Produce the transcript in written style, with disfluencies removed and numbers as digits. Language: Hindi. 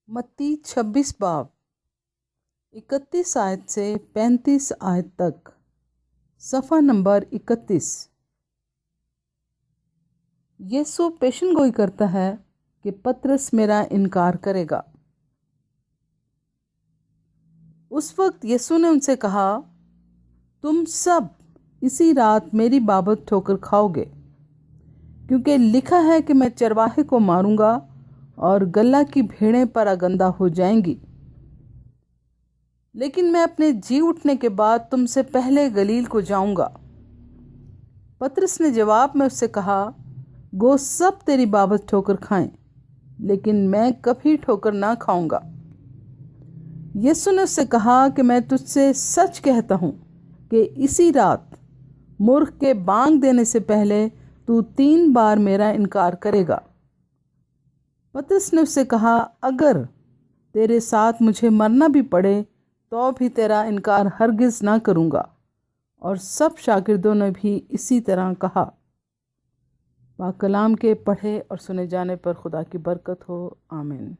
मत्ती 26 बाब 31 आयत से 35 आयत तक। सफ़ा नंबर 31। यीशु पेशन गोई करता है कि पतरस मेरा इनकार करेगा। उस वक्त यीशु ने उनसे कहा, तुम सब इसी रात मेरी बाबत ठोकर खाओगे, क्योंकि लिखा है कि मैं चरवाहे को मारूंगा और गल्ला की भेड़ें परागंदा हो जाएंगी। लेकिन मैं अपने जी उठने के बाद तुमसे पहले गलील को जाऊंगा। पतरस ने जवाब में उससे कहा, गो सब तेरी बाबत ठोकर खाएं, लेकिन मैं कभी ठोकर ना खाऊंगा। यीशु ने उससे कहा कि मैं तुझसे सच कहता हूं कि इसी रात मूर्ख के बांग देने से पहले तू 3 बार मेरा इनकार करेगा। पतरस ने उससे कहा, अगर तेरे साथ मुझे मरना भी पड़े तो भी तेरा इनकार हरगिज ना करूँगा। और सब शागिर्दों ने भी इसी तरह कहा। पाक कलाम के पढ़े और सुने जाने पर खुदा की बरकत हो। आमीन।